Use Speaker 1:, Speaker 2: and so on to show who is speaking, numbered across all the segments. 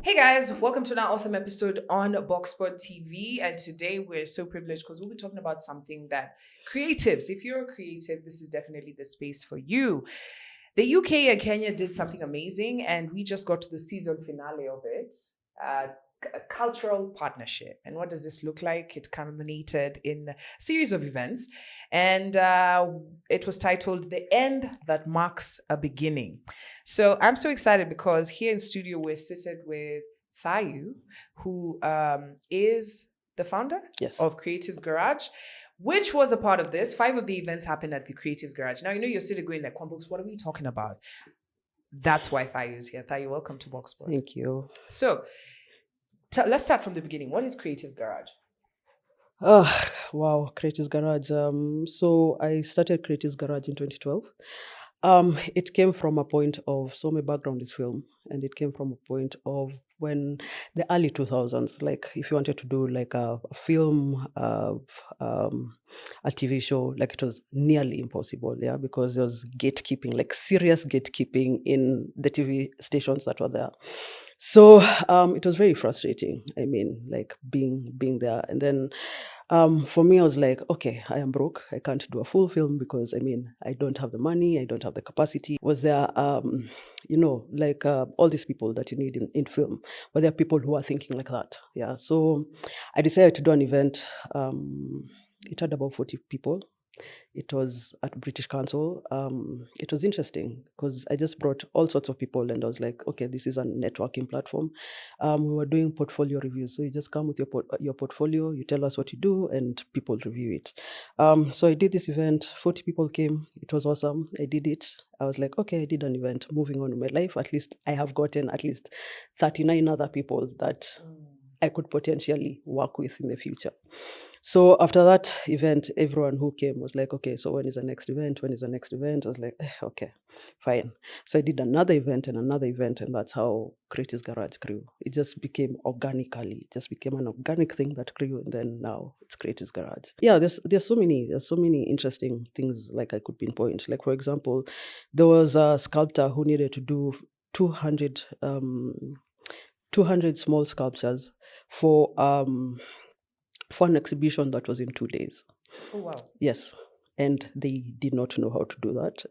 Speaker 1: Hey guys, welcome to another awesome episode on Boxport TV. And today we're so privileged because we'll be talking about something that creatives, if you're a creative, this is definitely the space for you. The UK and Kenya did something amazing, and we just got to the season finale of it. A cultural partnership. And what does this look like? It culminated in a series of events, and it was titled The End That Marks a Beginning. So I'm so excited because here in studio, we're seated with Thayu, who is the founder of Creatives Garage, which was a part of this. 5 of the events happened at the Creatives Garage. Now, you're sitting going like, Kwambox, what are we talking about? That's why Thayu is here. Thayu, welcome to Boxport.
Speaker 2: Thank you.
Speaker 1: So let's start from the beginning. What is Creatives Garage?
Speaker 2: Wow, Creatives Garage. So I started Creatives Garage in 2012. It came from a point of, so my background is film, and it came from a point of when the early 2000s, like if you wanted to do like a film, a TV show, like it was nearly impossible, yeah, because there was gatekeeping, like serious gatekeeping in the TV stations that were there. So it was very frustrating. I mean, like being there, and then for me, I was like, okay, I am broke. I can't do a full film because I don't have the money. I don't have the capacity. Was there, like all these people that you need in film, but there are people who are thinking like that. Yeah. So I decided to do an event. It had about 40 people. It was at British Council. It was interesting because I just brought all sorts of people, and I was like, okay, this is a networking platform. We were doing portfolio reviews. So you just come with your portfolio, you tell us what you do, and people review it. So I did this event. 40 people came. It was awesome. I did it. I was like, okay, I did an event. Moving on with my life. At least I have gotten at least 39 other people that I could potentially work with in the future. So after that event, everyone who came was like, okay, so when is the next event? When is the next event? I was like, okay, fine. So I did another event, and that's how Creatives Garage grew. It just became organically, it just became an organic thing that grew, and then now it's Creatives Garage. Yeah, there's so many interesting things like I could pinpoint. Like for example, there was a sculptor who needed to do 200 small sculptures for an exhibition that was in 2 days.
Speaker 1: Oh, wow.
Speaker 2: Yes. And they did not know how to do that.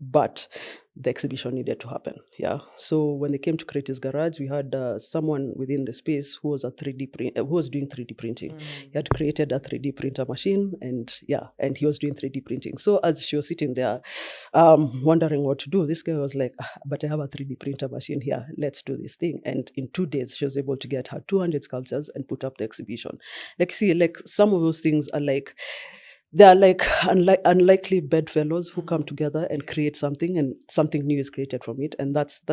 Speaker 2: But the exhibition needed to happen. Yeah. So when they came to Creatives Garage, we had someone within the space who was who was doing 3D printing. He had created a 3D printer machine, and he was doing 3D printing. So as she was sitting there, wondering what to do, this guy was like, but I have a 3D printer machine here. Let's do this thing. And in 2 days, she was able to get her 200 sculptures and put up the exhibition. Like, see, like some of those things are like, they are like unlikely bedfellows who come together and create something, and something new is created from it. And that's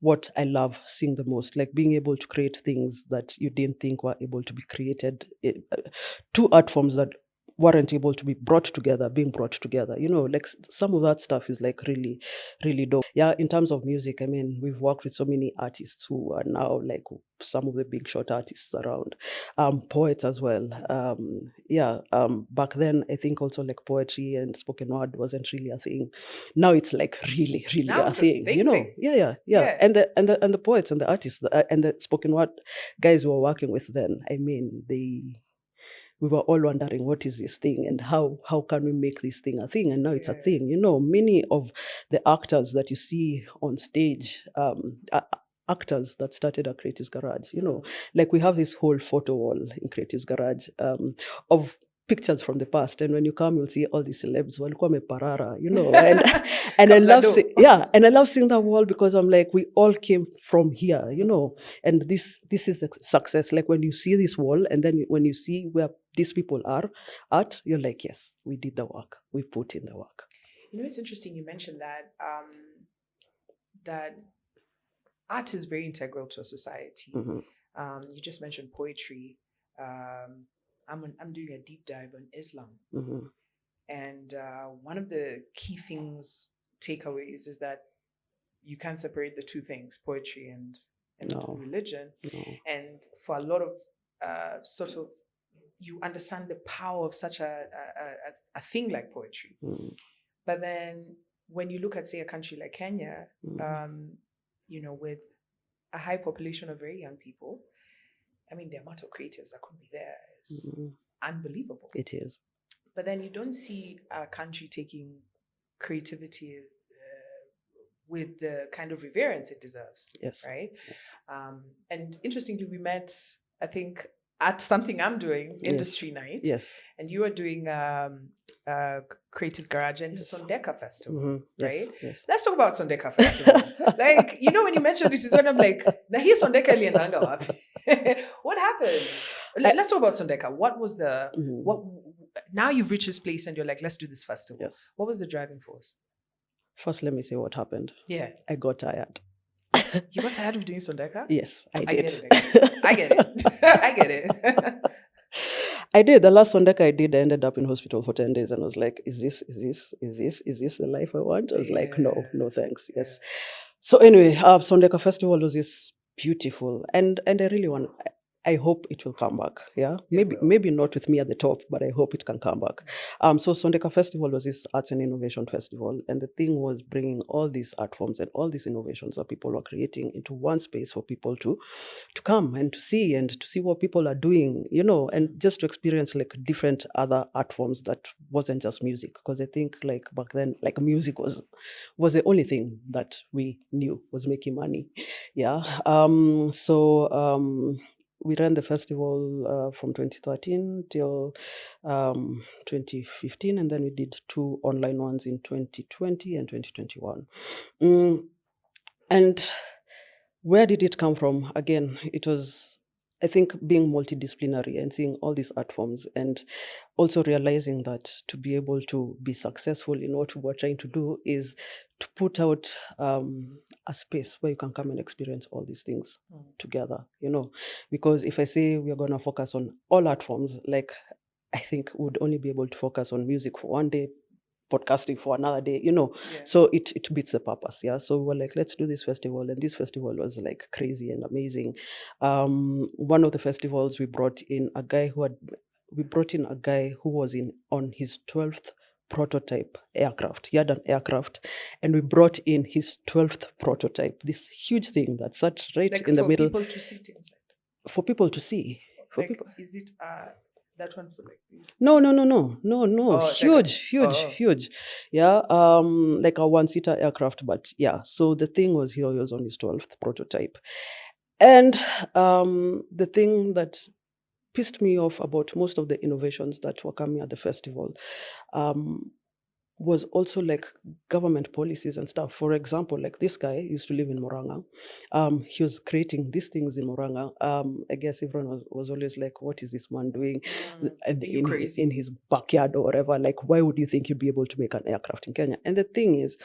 Speaker 2: what I love seeing the most, like being able to create things that you didn't think were able to be created, two art forms that weren't able to be being brought together. Like some of that stuff is like really, really dope. Yeah, in terms of music, we've worked with so many artists who are now like some of the big shot artists around, poets as well. Back then I think also like poetry and spoken word wasn't really a thing. Now it's like really, really
Speaker 1: Now
Speaker 2: a
Speaker 1: it's a
Speaker 2: thing.
Speaker 1: big thing.
Speaker 2: Yeah. And the poets and the artists and the spoken word guys who were working with then, we were all wondering, what is this thing, and how can we make this thing a thing? And now it's a thing. Many of the actors that you see on stage, actors that started at Creatives Garage, like we have this whole photo wall in Creatives Garage of pictures from the past, and when you come, you'll see all these celebs walikuwa meparara, and I love I love seeing that wall, because I'm like, we all came from here, and this is a success. Like when you see this wall, and then when you see where these people are at, you're like, yes, we did the work, we put in the work.
Speaker 1: It's interesting you mentioned that that art is very integral to a society. You just mentioned poetry. I'm doing a deep dive on Islam. And one of the key takeaways is that you can't separate the two things, poetry and religion. And for a lot of you understand the power of such a thing like poetry. But then when you look at, say, a country like Kenya, with a high population of very young people. I mean, the amount of creatives that could be there is unbelievable.
Speaker 2: It is.
Speaker 1: But then you don't see a country taking creativity with the kind of reverence it deserves.
Speaker 2: Yes.
Speaker 1: Right?
Speaker 2: Yes.
Speaker 1: And interestingly, we met, I think, at something I'm doing, Industry Night.
Speaker 2: Yes.
Speaker 1: And you are doing Creatives Garage and Sondeka Festival, right?
Speaker 2: Yes.
Speaker 1: Let's talk about Sondeka Festival. Like, you know, when you mentioned it is when I'm like, now here's Sondeka Liendanga wapi. What happened? Let's talk about Sondeka. What was the, now you've reached this place and you're like, let's do this festival.
Speaker 2: Yes.
Speaker 1: What was the driving force?
Speaker 2: First, let me say what happened.
Speaker 1: Yeah.
Speaker 2: I got tired.
Speaker 1: You got tired of doing Sondeka?
Speaker 2: Yes, I did.
Speaker 1: I get it.
Speaker 2: I did. The last Sondeka I did, I ended up in hospital for 10 days and I was like, is this the life I want? I was like, no thanks. Yes. So anyway, Sondeka Festival was this beautiful and I really want, I hope it will come back. Yeah, maybe not with me at the top, but I hope it can come back. So Sondeka Festival was this arts and innovation festival, and the thing was bringing all these art forms and all these innovations that people were creating into one space for people to come and to see what people are doing, you know, and just to experience like different other art forms that wasn't just music, because I think like back then, like music was the only thing that we knew was making money. Yeah. We ran the festival from 2013 till 2015, and then we did 2 online ones in 2020 and 2021. And where did it come from? Again, it was, I think, being multidisciplinary and seeing all these art forms and also realizing that to be able to be successful in what we're trying to do is to put out a space where you can come and experience all these things together, you know, because if I say we are going to focus on all art forms, like I think we would only be able to focus on music for one day, podcasting for another day, you know. So it beats the purpose. Yeah. So we were like, let's do this festival. And this festival was like crazy and amazing. One of the festivals we brought in a guy who was on his 12th prototype aircraft. He had an aircraft and we brought in his 12th prototype, this huge thing that sat right
Speaker 1: like
Speaker 2: in the middle.
Speaker 1: For people to sit inside. For
Speaker 2: people to see.
Speaker 1: Is it that one for like this? No.
Speaker 2: Oh, huge. Yeah, like a 1-seater aircraft, but yeah. So the thing was, he was on his 12th prototype, and the thing that pissed me off about most of the innovations that were coming at the festival was also like government policies and stuff. For example, like this guy used to live in Moranga. He was creating these things in Moranga. I guess everyone was always like, what is this man doing in his backyard or whatever? Like, why would you think you'd be able to make an aircraft in Kenya? And the thing is,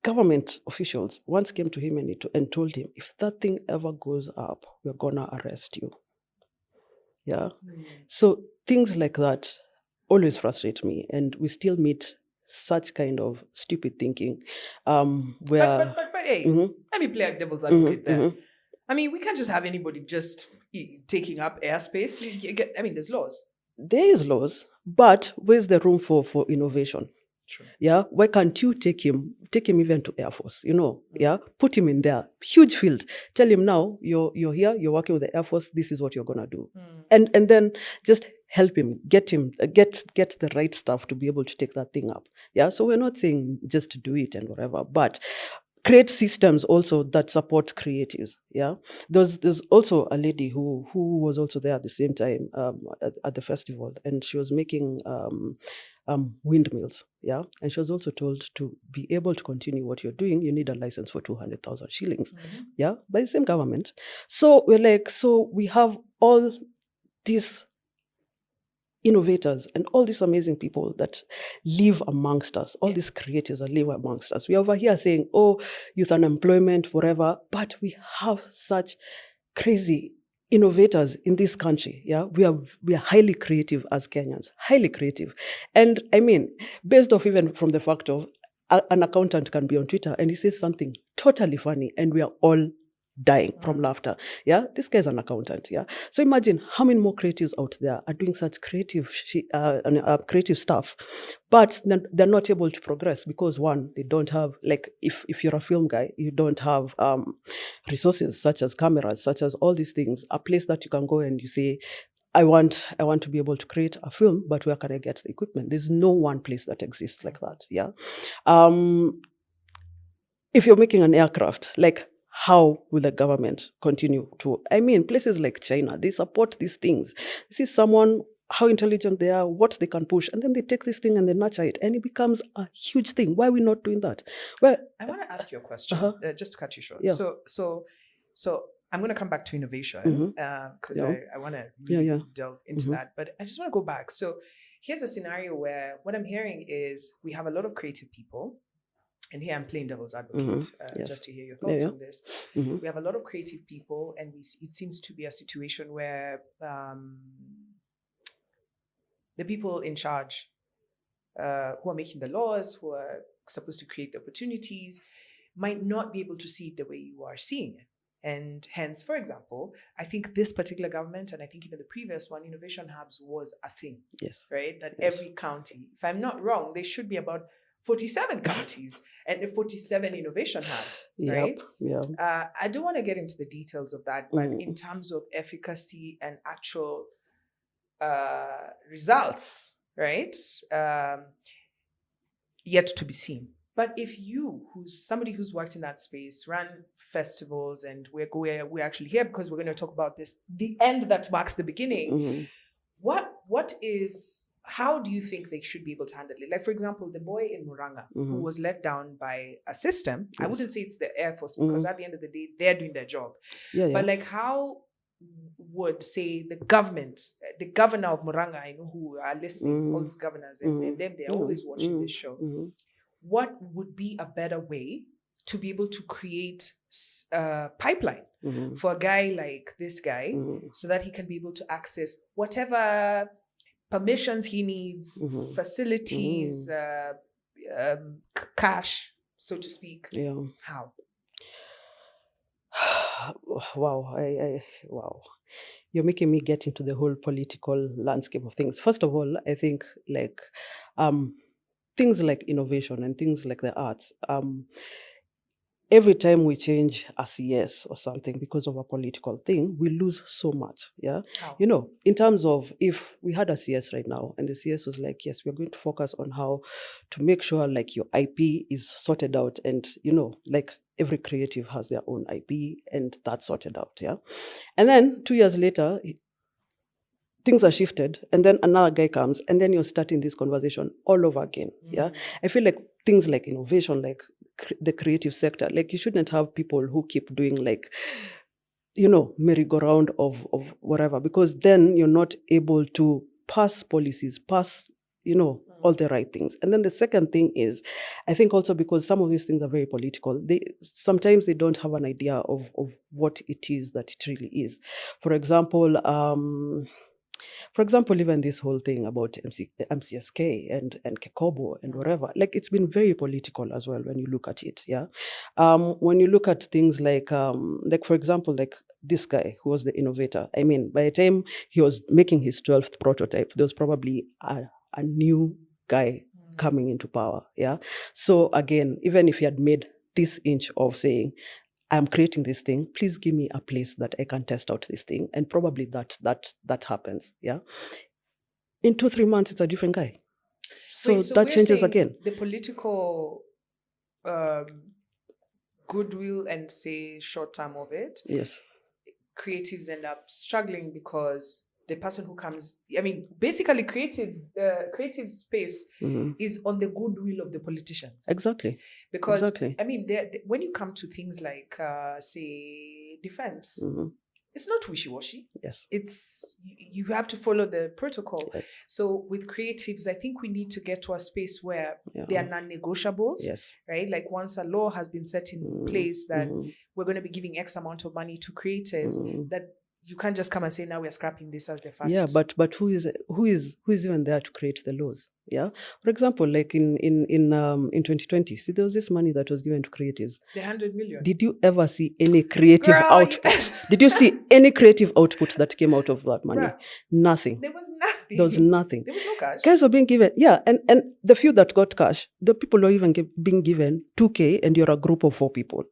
Speaker 2: government officials once came to him and told him, if that thing ever goes up, we're gonna arrest you. Yeah. So things like that always frustrate me, and we still meet such kind of stupid thinking where
Speaker 1: but hey, let me play a devil's advocate there. I mean, we can't just have anybody just taking up airspace. There's laws.
Speaker 2: There is laws, but where's the room for innovation?
Speaker 1: True.
Speaker 2: Yeah, why can't you take him even to Air Force, you know? Yeah, put him in there, huge field, tell him now you're here, you're working with the Air Force, this is what you're gonna do. And then just help him get the right stuff to be able to take that thing up. Yeah, so we're not saying just to do it and whatever, but create systems also that support creatives. Yeah, there's also a lady who was also there at the same time at the festival, and she was making windmills. Yeah, and she was also told to be able to continue what you're doing, you need a license for 200,000 shillings. Yeah, by the same government. So we're like, so we have all these innovators and all these amazing people that live amongst us, all these creators that live amongst us. We're over here saying, oh, youth unemployment, whatever, but we have such crazy innovators in this country. Yeah, we are highly creative as Kenyans, highly creative. And I mean, based off even from the fact of an accountant can be on Twitter and he says something totally funny and we are all dying from laughter. Yeah, this guy's an accountant. Yeah, so imagine how many more creatives out there are doing such creative stuff, but they're not able to progress because one, they don't have, like, if you're a film guy, you don't have resources such as cameras, such as all these things, a place that you can go and you say, I want to be able to create a film, but where can I get the equipment? There's no one place that exists like that. Yeah. If you're making an aircraft, like, how will the government continue to? I mean, places like China, they support these things. This is someone, how intelligent they are, what they can push, and then they take this thing and they nurture it, and it becomes a huge thing. Why are we not doing that? Well,
Speaker 1: I want to ask you a question, just to cut you short.
Speaker 2: Yeah.
Speaker 1: So I'm going to come back to innovation because I want to really delve into that. But I just want to go back. So here's a scenario where what I'm hearing is we have a lot of creative people. And here I'm playing devil's advocate, just to hear your thoughts on this. We have a lot of creative people, and it seems to be a situation where the people in charge who are making the laws, who are supposed to create the opportunities, might not be able to see it the way you are seeing it. And hence, for example, I think this particular government, and I think even the previous one, innovation hubs was a thing.
Speaker 2: Yes.
Speaker 1: Right? That every county, if I'm not wrong, they should be about 47 counties and the 47 innovation hubs, right?
Speaker 2: Yeah.
Speaker 1: I don't want to get into the details of that, but in terms of efficacy and actual results, right? Yet to be seen. But if you, who's somebody who's worked in that space, ran festivals, and we're actually here because we're going to talk about this, the end that marks the beginning. How do you think they should be able to handle it? Like, for example, the boy in Muranga who was let down by a system. I wouldn't say it's the Air Force because at the end of the day, they're doing their job. But like, how would, say, the government, the governor of Muranga, I know who are listening, all these governors, and then they're always watching this show. What would be a better way to be able to create a pipeline for a guy like this guy so that he can be able to access whatever permissions he needs, facilities, cash, so to speak? How?
Speaker 2: Wow. Wow. You're making me get into the whole political landscape of things. First of all, I think, like, things like innovation and things like the arts, every time we change a CS or something because of a political thing, we lose so much. Yeah.
Speaker 1: How?
Speaker 2: You know, in terms of, if we had a CS right now and the CS was like, yes, we're going to focus on how to make sure, like, your IP is sorted out, and, you know, like, every creative has their own IP and that's sorted out. Yeah. And then 2 years later, things are shifted, and then another guy comes, and then you're starting this conversation all over again. Yeah. I feel like things like innovation, like the creative sector, like, you shouldn't have people who keep doing, like, you know, merry-go-round of whatever, because then you're not able to pass policies, you know, all the right things. And then the second thing is, I think also because some of these things are very political, sometimes they don't have an idea of what it is that it really is. For example, even this whole thing about MCSK and Kekobo and whatever, like, it's been very political as well when you look at it. Yeah. When you look at things like for example, like this guy who was the innovator, I mean, by the time he was making his 12th prototype, there was probably a new guy coming into power. Yeah. So again, even if he had made this inch of saying, I'm creating this thing, please give me a place that I can test out this thing, and probably that happens. Yeah. In 2-3 months, it's a different guy. So that changes again.
Speaker 1: The political goodwill and, say, short term of it.
Speaker 2: Yes.
Speaker 1: Creatives end up struggling because the person who comes, I mean, basically creative space is on the goodwill of the politicians.
Speaker 2: Exactly.
Speaker 1: Because, I mean, when you come to things like, say, defense, it's not wishy-washy.
Speaker 2: Yes.
Speaker 1: You have to follow the protocol.
Speaker 2: Yes.
Speaker 1: So with creatives, I think we need to get to a space where they are non-negotiables.
Speaker 2: Yes.
Speaker 1: Right? Like, once a law has been set in place that we're going to be giving X amount of money to creatives, that you can't just come and say now we're scrapping this as the first.
Speaker 2: Yeah, but who is even there to create the laws? Yeah, for example, like in 2020, see, there was this money that was given to creatives.
Speaker 1: The 100 million.
Speaker 2: Did you ever see any creative
Speaker 1: Girl,
Speaker 2: output? Did you see any creative output that came out of that money?
Speaker 1: Bruh.
Speaker 2: Nothing.
Speaker 1: There was nothing.
Speaker 2: There was nothing.
Speaker 1: There was no cash.
Speaker 2: Guys were being given, and the few that got cash, the people were even being given 2K, and you're a group of 4 people.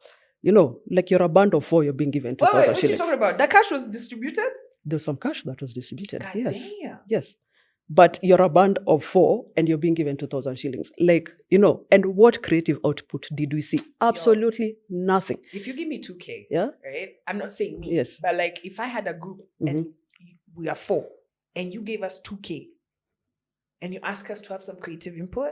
Speaker 2: You know, like you're a band of 4, you're being given 2,000
Speaker 1: What are you
Speaker 2: shillings.
Speaker 1: talking about? That cash was distributed?
Speaker 2: There was some cash that was distributed.
Speaker 1: God
Speaker 2: Yes.
Speaker 1: damn.
Speaker 2: Yes. But you're a band of 4 and you're being given 2,000 shillings. Like, you know, and what creative output did we see? Absolutely nothing.
Speaker 1: If you give me 2K,
Speaker 2: Yeah.
Speaker 1: right? I'm not saying me.
Speaker 2: Yes.
Speaker 1: But like if I had a group and we are 4 and you gave us 2K and you ask us to have some creative input,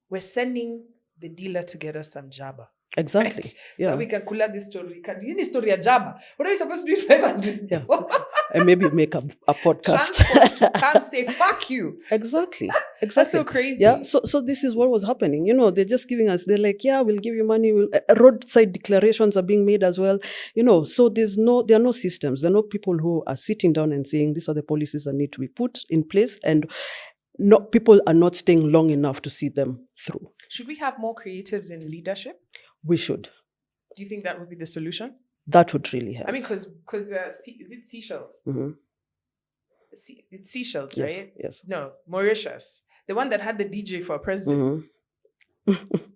Speaker 1: we're sending the dealer to get us some jabba.
Speaker 2: Exactly.
Speaker 1: Right?
Speaker 2: Yeah.
Speaker 1: So we can cooler this story. Can you need story a jabba? What are we supposed to do if 500?
Speaker 2: Yeah. And maybe make a podcast.
Speaker 1: Transport to come say fuck you.
Speaker 2: Exactly.
Speaker 1: That's so crazy.
Speaker 2: Yeah. So this is what was happening. You know, they're just giving us, they're like, yeah, we'll give you money. Roadside declarations are being made as well. You know, so there are no systems. There are no people who are sitting down and saying, these are the policies that need to be put in place. And people are not staying long enough to see them through.
Speaker 1: Should we have more creatives in leadership?
Speaker 2: We should.
Speaker 1: Do you think that would be the solution?
Speaker 2: That would really help.
Speaker 1: I mean, because is it Seychelles?
Speaker 2: Mm-hmm.
Speaker 1: It's Seychelles,
Speaker 2: Yes,
Speaker 1: right?
Speaker 2: yes.
Speaker 1: No, Mauritius. The one that had the DJ for president.
Speaker 2: Mm-hmm.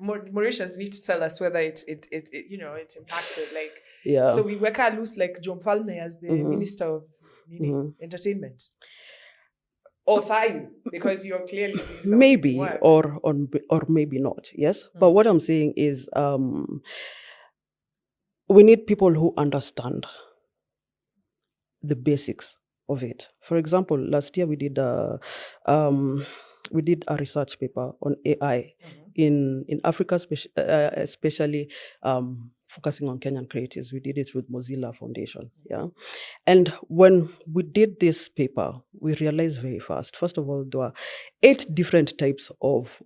Speaker 1: Mauritians need to tell us whether it's impacted. Like,
Speaker 2: yeah.
Speaker 1: So we work out loose like John Falme as the Minister of Entertainment. Or Thayu, because you're clearly
Speaker 2: maybe or maybe not. Yes, but what I'm saying is, we need people who understand the basics of it. For example, last year we did a research paper on AI in Africa, especially focusing on Kenyan creatives. We did it with Mozilla Foundation. Yeah. And when we did this paper, we realized very fast, first of all, there were 8 different types of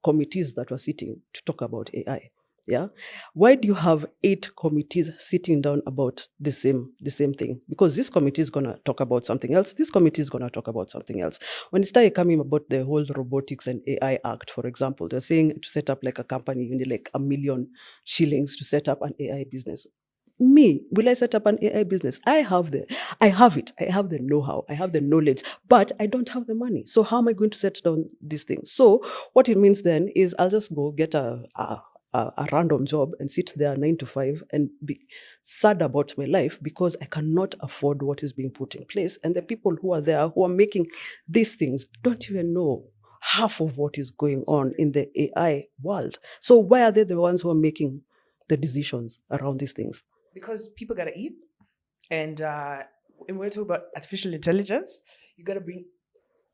Speaker 2: committees that were sitting to talk about AI. Yeah. Why do you have 8 committees sitting down about the same thing? Because this committee is going to talk about something else. This committee is going to talk about something else. When it started coming about the whole Robotics and AI Act, for example, they're saying to set up like a company, you need like 1 million shillings to set up an AI business. Me, will I set up an AI business? I have it. I have the know-how. I have the knowledge, but I don't have the money. So how am I going to set down these things? So what it means then is I'll just go get a random job and sit there 9 to 5 and be sad about my life because I cannot afford what is being put in place. And the people who are there who are making these things don't even know half of what is going on in the AI world. So why are they the ones who are making the decisions around these things?
Speaker 1: Because people got to eat. And when we're talking about artificial intelligence, you got to bring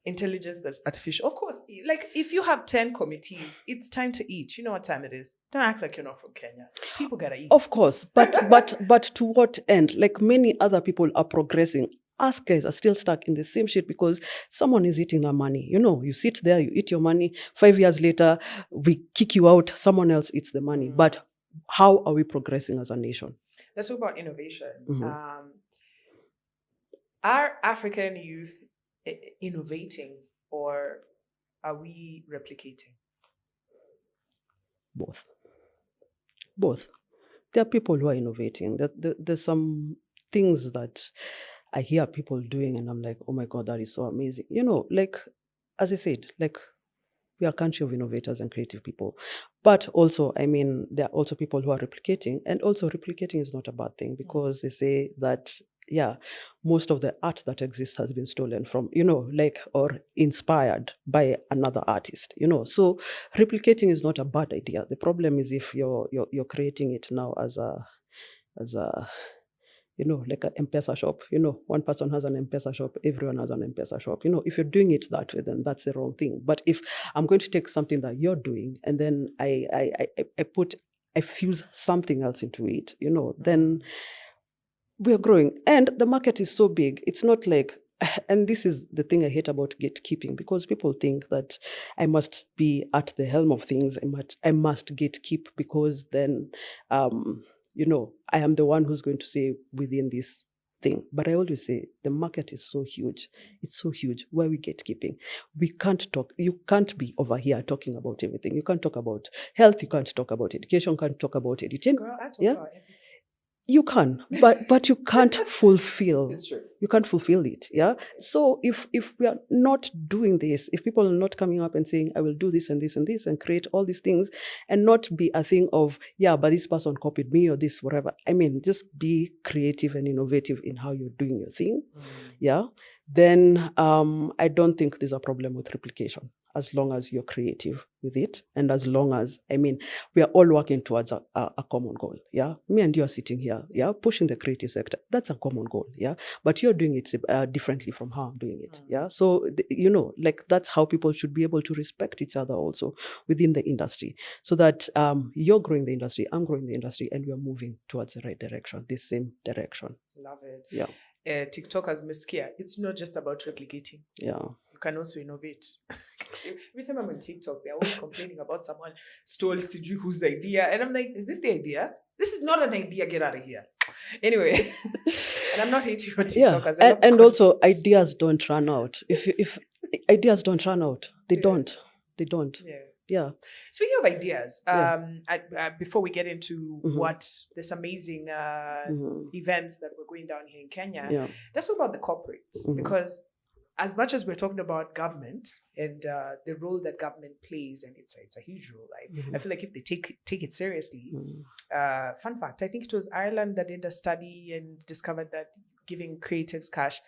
Speaker 1: intelligence that's artificial. Of course, like if you have 10 committees, it's time to eat. You know what time it is. Don't act like you're not from Kenya. People gotta eat.
Speaker 2: Of course, but to what end? Like many other people are progressing. Us guys are still stuck in the same shit because someone is eating their money. You know, you sit there, you eat your money. 5 years later, we kick you out. Someone else eats the money. But how are we progressing as a nation?
Speaker 1: Let's talk about innovation. Are African youth innovating or are we replicating?
Speaker 2: Both. There are people who are innovating. There's some things that I hear people doing and I'm like, oh my God, that is so amazing. You know, like, as I said, like we are a country of innovators and creative people. But also, I mean, there are also people who are replicating, and also replicating is not a bad thing because they say that, yeah, most of the art that exists has been stolen from, you know, like, or inspired by another artist, you know. So replicating is not a bad idea. The problem is if you're creating it now as a you know, like an M-Pesa shop. You know, one person has an M-Pesa shop, everyone has an M-Pesa shop. You know, if you're doing it that way, then that's the wrong thing. But if I'm going to take something that you're doing and then I fuse something else into it, you know, then we're growing. And the market is so big. It's not like, and this is the thing I hate about gatekeeping, because people think that I must be at the helm of things. I must gatekeep because then I am the one who's going to say within this thing. But I always say the market is so huge. It's so huge. Why we gatekeeping? We can't talk. You can't be over here talking about everything. You can't talk about health. You can't talk about education. You can't talk about editing.
Speaker 1: Girl, I talk
Speaker 2: Yeah?
Speaker 1: about everything.
Speaker 2: You can, but you can't fulfill.
Speaker 1: It's true.
Speaker 2: You can't fulfill it. Yeah. So if we are not doing this, if people are not coming up and saying, I will do this and this and this and create all these things, and not be a thing of, yeah, but this person copied me or this, whatever. I mean, just be creative and innovative in how you're doing your thing. Yeah. Then I don't think there's a problem with replication, as long as you're creative with it. And as long as, we are all working towards a common goal. Yeah. Me and you are sitting here, yeah, pushing the creative sector. That's a common goal. Yeah. But you're doing it differently from how I'm doing it. Yeah. So, that's how people should be able to respect each other also within the industry, so that you're growing the industry, I'm growing the industry, and we're moving towards the right direction, this same direction.
Speaker 1: Love it.
Speaker 2: Yeah.
Speaker 1: TikTok has Miskia. It's not just about replicating.
Speaker 2: Yeah.
Speaker 1: You can also innovate. Every time I'm on TikTok, they're always complaining about someone stole Siju whose idea. And I'm like, is this the idea? This is not an idea. Get out of here. Anyway, and I'm not hating on TikTok.
Speaker 2: Yeah. And also, ideas don't run out. If ideas don't run out, they don't. They don't.
Speaker 1: Yeah.
Speaker 2: Yeah.
Speaker 1: Speaking of ideas, before we get into what this amazing events that we're going down here in Kenya, let's talk about the corporates. Because as much as we're talking about government and the role that government plays, and it's a huge role, I feel like if they take it seriously, fun fact, I think it was Ireland that did a study and discovered that giving creatives cash,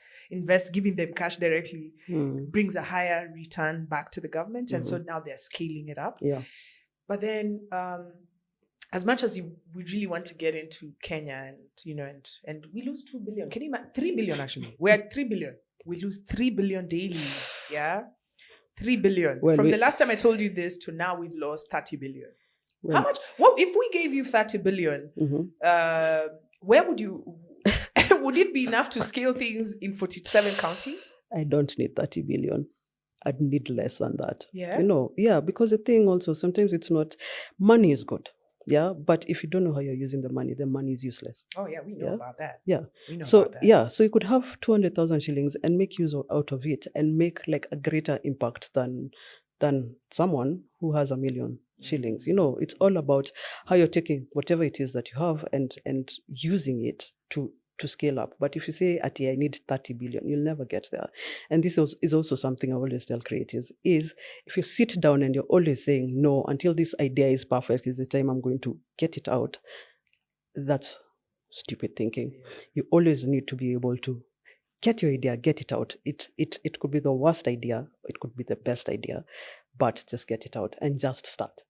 Speaker 1: giving them cash directly brings a higher return back to the government. And so now they're scaling it up.
Speaker 2: Yeah.
Speaker 1: But then as much as we really want to get into Kenya and we lose 2 billion, can you imagine? 3 billion actually. We're at 3 billion. We lose 3 billion daily. Yeah. 3 billion.
Speaker 2: Well,
Speaker 1: From the last time I told you this to now, we've lost 30 billion.
Speaker 2: Well,
Speaker 1: how much? What if we gave you 30 billion? Where would you... Would it be enough to scale things in 47 counties?
Speaker 2: I don't need 30 billion. I'd need less than that.
Speaker 1: Yeah.
Speaker 2: Because the thing also, sometimes it's not, money is good. Yeah. But if you don't know how you're using the money is useless.
Speaker 1: Oh yeah, we know about that.
Speaker 2: Yeah.
Speaker 1: We know
Speaker 2: so
Speaker 1: about that.
Speaker 2: So you could have 200,000 shillings and make use out of it and make like a greater impact than someone who has 1 million shillings. It's all about how you're taking whatever it is that you have and using it to scale up. But if you say, I need 30 billion, you'll never get there. And this is also something I always tell creatives, is if you sit down and you're always saying, no, until this idea is perfect is the time I'm going to get it out, that's stupid thinking. You always need to be able to get your idea, get it out. It could be the worst idea, it could be the best idea, but just get it out and just start.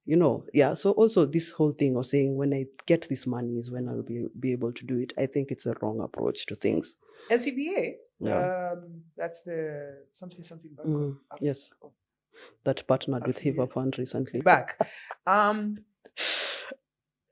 Speaker 2: So also this whole thing of saying, when I get this money is when I'll be able to do it, I think it's a wrong approach to things.
Speaker 1: NCBA, that's the something bank.
Speaker 2: Yes, that partnered with Hiva Fund recently.
Speaker 1: Back.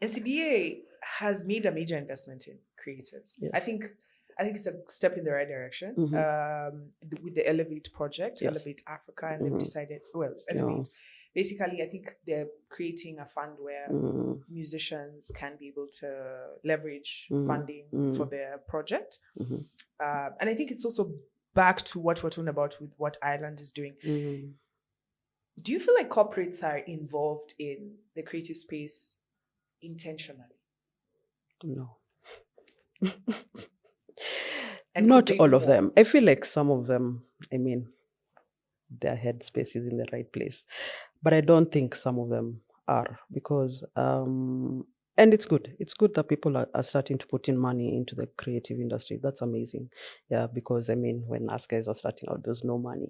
Speaker 1: NCBA has made a major investment in creatives. Yes. I think it's a step in the right direction with the Elevate project, Elevate Africa, and they've decided, it's Elevate. Basically, I think they're creating a fund where musicians can be able to leverage funding for their project. And I think it's also back to what we're talking about with what Ireland is doing. Do you feel like corporates are involved in the creative space intentionally?
Speaker 2: No.
Speaker 1: And
Speaker 2: not all of them. I feel like some of them, their headspace is in the right place. But I don't think some of them are, because, and it's good. It's good that people are starting to put in money into the creative industry. That's amazing. Yeah, because, when us guys were starting out, there's no money,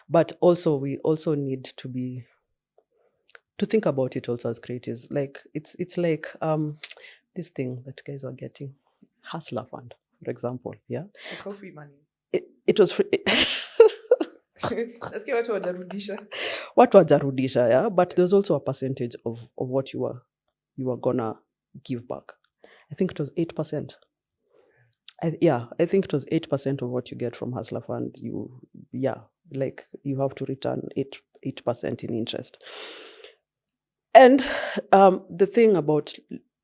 Speaker 2: But also, we also need to think about it also as creatives. Like, it's like this thing that guys were getting, Hustler Fund, for example. Yeah,
Speaker 1: it's called free money.
Speaker 2: It was free.
Speaker 1: Let's get back to wajarudisha.
Speaker 2: What wajarudisha, yeah. But there's also a percentage of what you were gonna give back. I think it was 8%. I think it was 8% of what you get from Hustler Fund. You have to return 8% in interest. And the thing about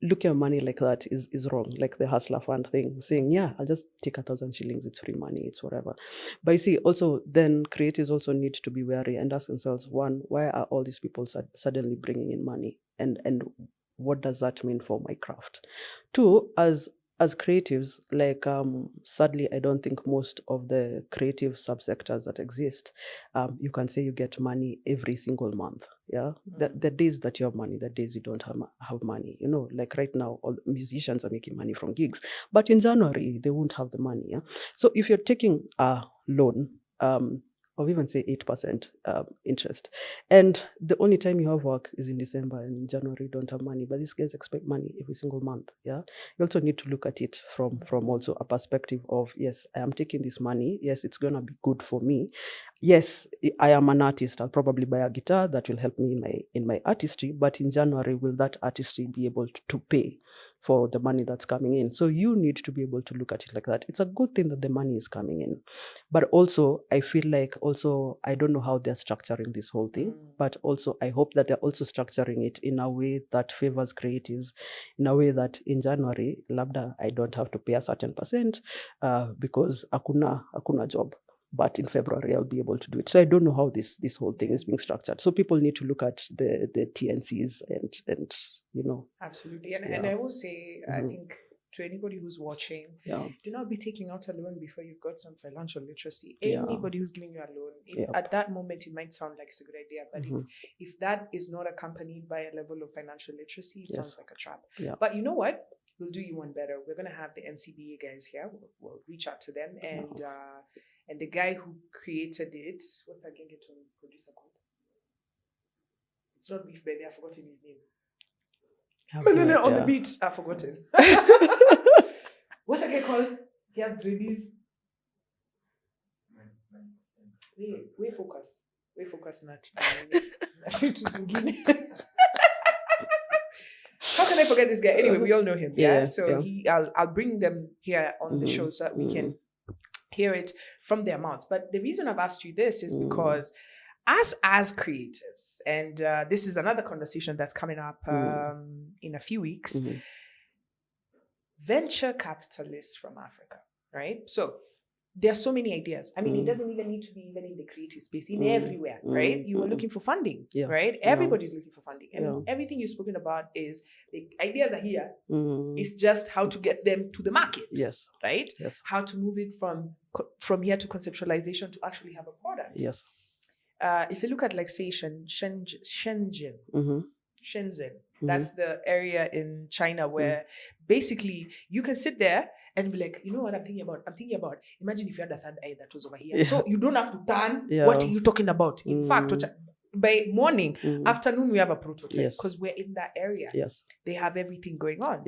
Speaker 2: looking at money like that is wrong. Like the hustler fund thing, saying, yeah, I'll just take 1,000 shillings, it's free money, it's whatever. But you see, also then creatives also need to be wary and ask themselves, one, why are all these people suddenly bringing in money, and what does that mean for my craft? Two, as creatives, like sadly, I don't think most of the creative subsectors that exist, you can say you get money every single month. Yeah, the days that you have money, the days you don't have money. You know, like right now, all musicians are making money from gigs, but in January they won't have the money. Yeah, so if you're taking a loan, or even say 8% interest, and the only time you have work is in December, and in January you don't have money, but these guys expect money every single month. Yeah, you also need to look at it from also a perspective of, yes, I am taking this money, yes, it's gonna be good for me. Yes, I am an artist, I'll probably buy a guitar that will help me in my artistry, but in January, will that artistry be able to pay for the money that's coming in? So you need to be able to look at it like that. It's a good thing that the money is coming in, but also I feel like also I don't know how they're structuring this whole thing, but also I hope that they're also structuring it in a way that favors creatives, in a way that in January, labda, I don't have to pay a certain percent because akuna job. But in February, I'll be able to do it. So I don't know how this whole thing is being structured. So people need to look at the TNCs and you know.
Speaker 1: Absolutely. And I will say, I think to anybody who's watching, do not be taking out a loan before you've got some financial literacy. Anybody who's giving you a loan, at that moment, it might sound like it's a good idea. But if that is not accompanied by a level of financial literacy, it sounds like a trap. But you know what? We'll do you one better. We're going to have the NCBA guys here. We'll reach out to them. And the guy who created it, what's that Gengeton producer called? It's not Beef Baby, I've forgotten his name. No, on the beat, I've forgotten. What's that guy called? He has dreadies. We focus, not. How can I forget this guy? Anyway, we all know him. So I'll bring them here on the show so that we can hear it from their mouths. But the reason I've asked you this is because as creatives, and this is another conversation that's coming up in a few weeks, venture capitalists from Africa, right? So there are so many ideas. I mean, it doesn't even need to be even in the creative space, in everywhere, right? You are looking for funding, right? Everybody's looking for funding. And everything you've spoken about is the ideas are here. It's just how to get them to the market, right? How to move it from here to conceptualization to actually have a product. If you look at, like, say, Shenzhen, that's the area in China where basically you can sit there and be like, you know what I'm thinking about? Imagine if you had a third eye that was over here. So you don't have to turn. What are you talking about? In fact, by morning, afternoon, we have a prototype because we're in that area. They have everything going on.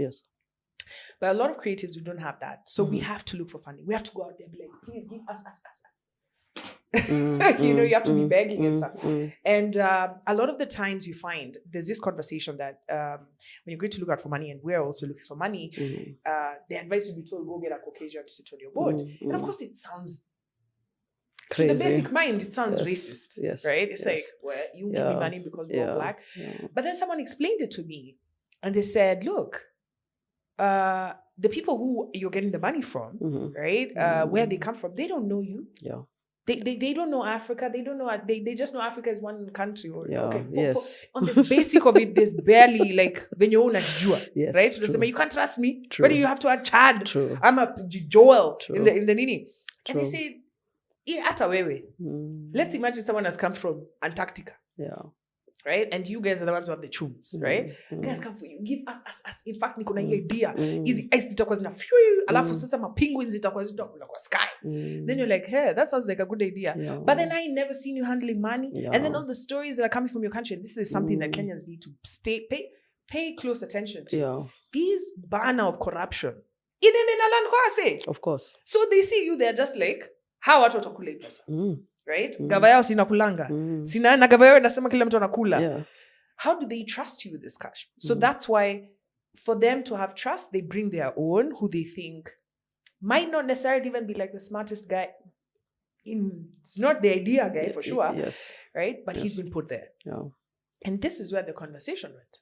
Speaker 1: But a lot of creatives, we don't have that. So we have to look for funding. We have to go out there and be like, please give us. You know, you have to be begging and stuff. And a lot of the times you find there's this conversation that when you're going to look out for money, and we're also looking for money, the advice will be told, go get a Caucasian to sit on your board. And of course, it sounds crazy. To the basic mind, it sounds racist, right? It's like, well, you give me money because we're black. But then someone explained it to me, and they said, look, the people who you're getting the money from, right, where they come from, they don't know you. They don't know Africa. They don't know. They just know Africa is one country. On the basic of it, there's barely like when you own a jujua, right? So they say, you can't trust me. Why do you have to add Chad? I'm a Joel in the Nini. And they say, let's imagine someone has come from Antarctica. Right? And you guys are the ones who have the chums, right? Guys come for you. Give us. In fact, niko na hii idea. Hizi ice zitakuwa zina fuel. Alafu sasa penguins zitakuwa zinakuwa kwa sky. Then you're like, hey, that sounds like a good idea. But then I never seen you handling money. And then all the stories that are coming from your country, this is something that Kenyans need to pay close attention to. These banner of corruption. Of course. So they see you, they're just like, how watu watakula hii pesa? Right? Gava yao sinakulanga. Sina na gava yao inasema kila mtu anakula. How do they trust you with this cash? So that's why for them to have trust, they bring their own who they think might not necessarily even be like the smartest guy. It's not the idea guy for sure. Right? But he's been put there. And this is where the conversation went.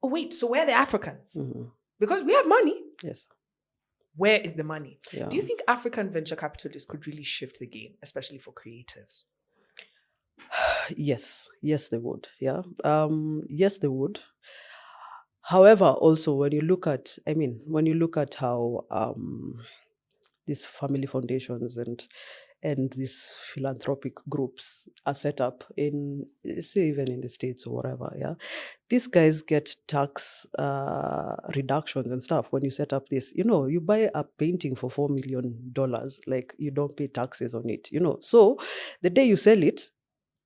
Speaker 1: Oh, wait, so we're the Africans?
Speaker 2: Mhm.
Speaker 1: Because we have money.
Speaker 2: Yes.
Speaker 1: Where is the money?
Speaker 2: Yeah.
Speaker 1: Do you think African venture capitalists could really shift the game, especially for creatives?
Speaker 2: Yes. Yes, they would. Yeah. Yes, they would. However, also when you look at, when you look at how these family foundations and these philanthropic groups are set up in, say, even in the States or wherever, yeah, these guys get tax reductions and stuff when you set up this. You buy a painting for $4 million, like you don't pay taxes on it. So the day you sell it,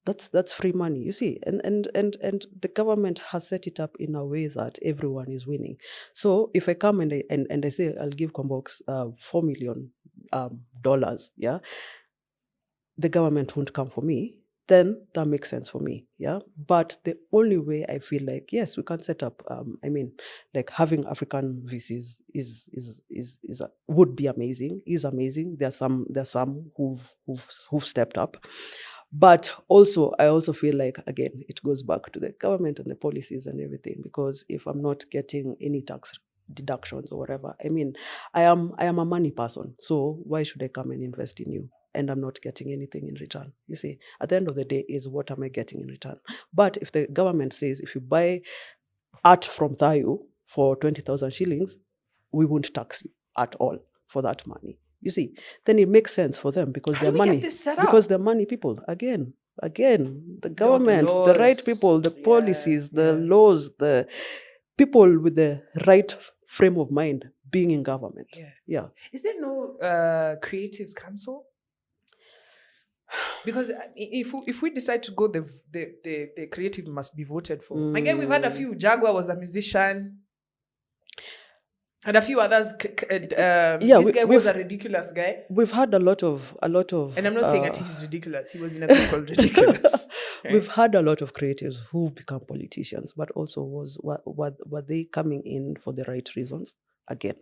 Speaker 2: that's free money, you see. And the government has set it up in a way that everyone is winning. So if I come and I say I'll give Kwambox $4 million, yeah, the government won't come for me, then that makes sense for me, yeah. But the only way I feel like, yes, we can set up, like having African VCs would be amazing, is amazing. There's some who've stepped up, but also I also feel like, again, it goes back to the government and the policies and everything, because if I'm not getting any tax deductions or whatever, I am a money person, so why should I come and invest in you and I'm not getting anything in return? You see, at the end of the day, is what am I getting in return? But if the government says, if you buy art from Thayu for 20,000 shillings, we won't tax you at all for that money. You see, then it makes sense for them, because
Speaker 1: How
Speaker 2: they're
Speaker 1: do we get
Speaker 2: money.
Speaker 1: this set
Speaker 2: Because
Speaker 1: up?
Speaker 2: they're money people. Again, the government, the right
Speaker 1: laws.
Speaker 2: people, the
Speaker 1: Yeah,
Speaker 2: policies, the
Speaker 1: yeah.
Speaker 2: laws, the people with the right frame of mind being in government.
Speaker 1: Yeah.
Speaker 2: Yeah.
Speaker 1: Is there no creatives council? Because if we decide to go, the creative must be voted for. Again, we've had a few. Jaguar was a musician, and a few others.
Speaker 2: Yeah,
Speaker 1: This guy was a ridiculous guy,
Speaker 2: We've had a lot of,
Speaker 1: and I'm not saying that he's ridiculous. He was in a group called Ridiculous. Right?
Speaker 2: We've had a lot of creatives who've become politicians, but also were they coming in for the right reasons? Again,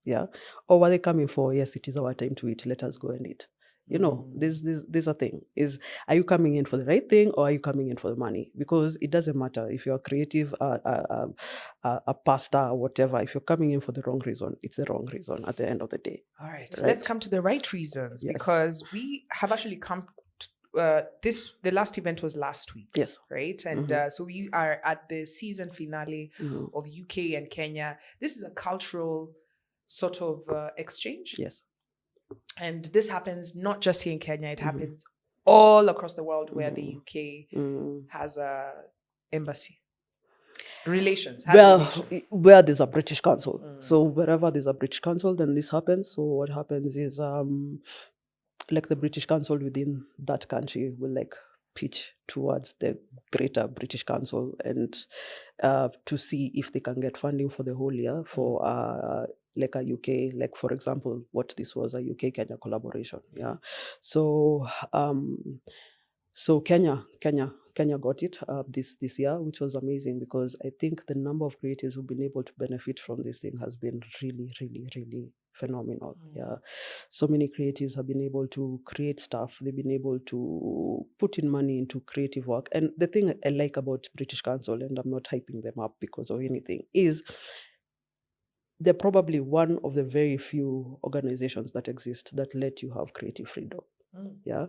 Speaker 2: yeah, or were they coming for, yes, it is our time to eat, let us go and eat? There's a thing is, are you coming in for the right thing, or are you coming in for the money? Because it doesn't matter if you're a creative, a pastor, or whatever. If you're coming in for the wrong reason, it's the wrong reason at the end of the day.
Speaker 1: All right, so let's come to the right reasons,
Speaker 2: Yes.
Speaker 1: because we have actually come the last event was last week.
Speaker 2: Yes.
Speaker 1: Right. And so we are at the season finale of UK and Kenya. This is a cultural sort of exchange.
Speaker 2: Yes.
Speaker 1: And this happens not just here in Kenya, it happens all across the world where the UK has a embassy. Relations.
Speaker 2: Where there's a British consul. So wherever there's a British consul, then this happens. So what happens is, like the British consul within that country will like pitch towards the greater British Council and to see if they can get funding for the whole year for like a UK, like for example, what this was, a UK-Kenya collaboration. Yeah. So so Kenya got it this year, which was amazing, because I think the number of creatives who've been able to benefit from this thing has been really, really, really phenomenal. Yeah. So many creatives have been able to create stuff. They've been able to put in money into creative work. And the thing I like about British Council, and I'm not hyping them up because of anything, is they're probably one of the very few organizations that exist that let you have creative freedom. Yeah,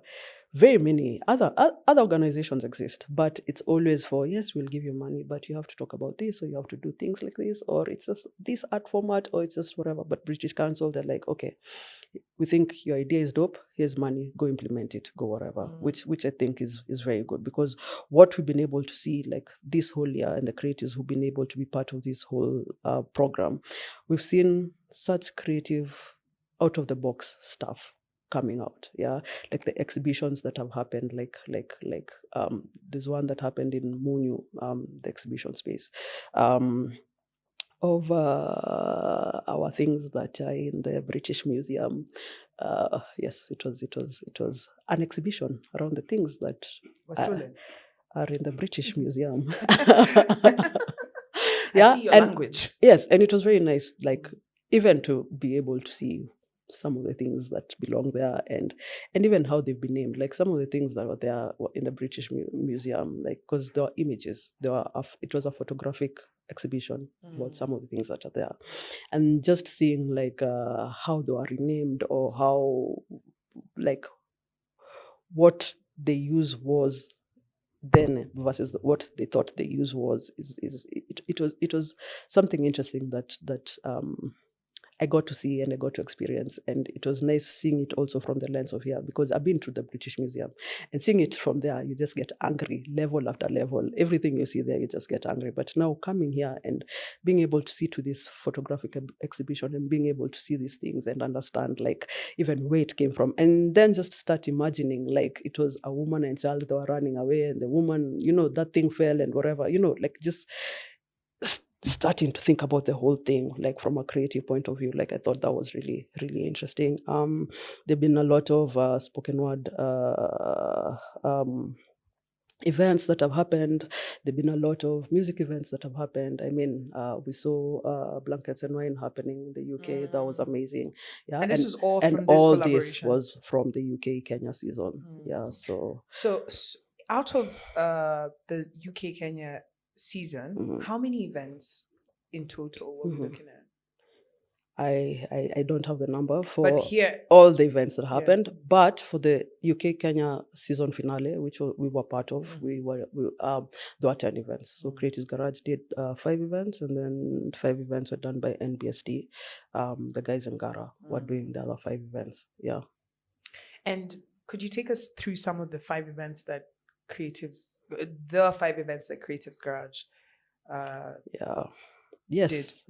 Speaker 2: very many other organizations exist, but it's always for, yes, we'll give you money, but you have to talk about this, or you have to do things like this, or it's just this art format, or it's just whatever. But British Council, they're like, okay, we think your idea is dope, here's money, go implement it, go whatever, which I think is very good, because what we've been able to see, like this whole year, and the creatives who've been able to be part of this whole program, we've seen such creative, out of the box stuff coming out. Yeah, like the exhibitions that have happened, like there's one that happened in Munyu, the exhibition space, of our things that are in the British Museum. Yes, it was an exhibition around the things that are in the British Museum.
Speaker 1: Yeah, I see your language.
Speaker 2: Yes, and it was very nice, like even to be able to see some of the things that belong there, and even how they've been named, like some of the things that were there in the British Museum, like because there were images, it was a photographic exhibition about some of the things that are there, and just seeing like how they are renamed, or how like what the use was then versus what they thought the use was, it was something interesting that I got to see and I got to experience. And it was nice seeing it also from the lens of here, because I've been to the British Museum, and seeing it from there, you just get angry, level after level. Everything you see there, you just get angry. But now coming here and being able to see to this photographic exhibition, and being able to see these things and understand like even where it came from, and then just start imagining like it was a woman and child that were running away, and the woman, that thing fell and whatever, like just starting to think about the whole thing like from a creative point of view. Like I thought that was really, really interesting. There've been a lot of spoken word events that have happened. There've been a lot of music events that have happened. I mean, we saw Blankets and Wine happening in the UK. That was amazing. Yeah,
Speaker 1: And this was all
Speaker 2: and
Speaker 1: from this
Speaker 2: all this
Speaker 1: collaboration?
Speaker 2: was from the UK Kenya season. Yeah, so
Speaker 1: out of the UK Kenya season, how many events in total were we looking at?
Speaker 2: I don't have the number for
Speaker 1: But here,
Speaker 2: all the events that happened, but for the UK Kenya season finale, which we were part of, there were 10 events. So Creative Garage did 5 events, and then 5 events were done by NBSD. The guys in Gara were doing the other 5 events. Yeah. And
Speaker 1: could you take us through some of the 5 events that Creatives Garage
Speaker 2: Yes.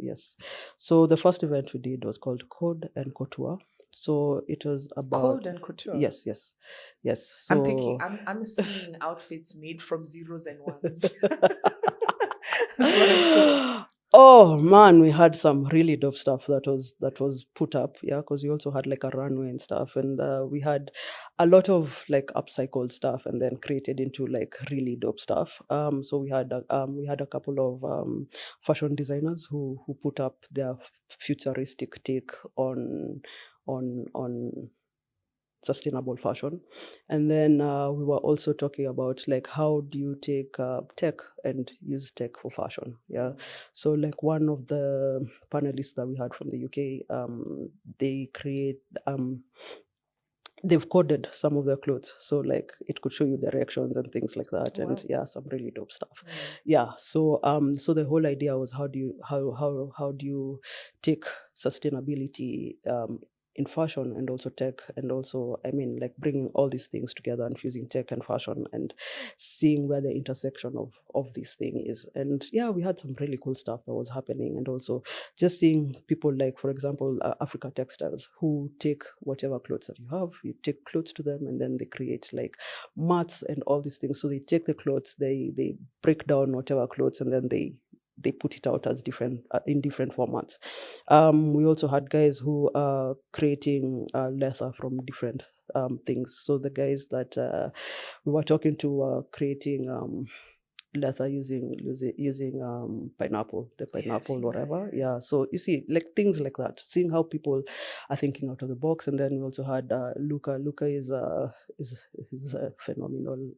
Speaker 2: So the first event we did was called Code and Couture. So it was about
Speaker 1: Code and Couture.
Speaker 2: Yes. So
Speaker 1: I'm thinking, I'm seeing outfits made from zeros and ones. That's what I'm saying.
Speaker 2: Oh man, we had some really dope stuff that was put up, yeah, because we also had like a runway and stuff, and we had a lot of like upcycled stuff and then created into like really dope stuff. So we had a couple of fashion designers who put up their futuristic take on sustainable fashion. And then we were also talking about like how do you take tech and use tech for fashion. Yeah. So like one of the panelists that we had from the UK, they've coded some of their clothes, so like it could show you directions and things like that. Wow. And yeah, some really dope stuff. Yeah. So the whole idea was how do you take sustainability in fashion and also tech, and also, I mean, like bringing all these things together and fusing tech and fashion and seeing where the intersection of this thing is. And yeah, we had some really cool stuff that was happening, and also just seeing people like, for example, Africa Textiles, who take whatever clothes that you take clothes to them, and then they create like mats and all these things. So they take the clothes, they break down whatever clothes, and then they put it out as different in different formats. We also had guys who are creating leather from different things. So the guys that we were talking to are creating leather using pineapple, whatever. Yeah. So you see, like things like that, seeing how people are thinking out of the box. And then we also had Luca. Luca is a phenomenal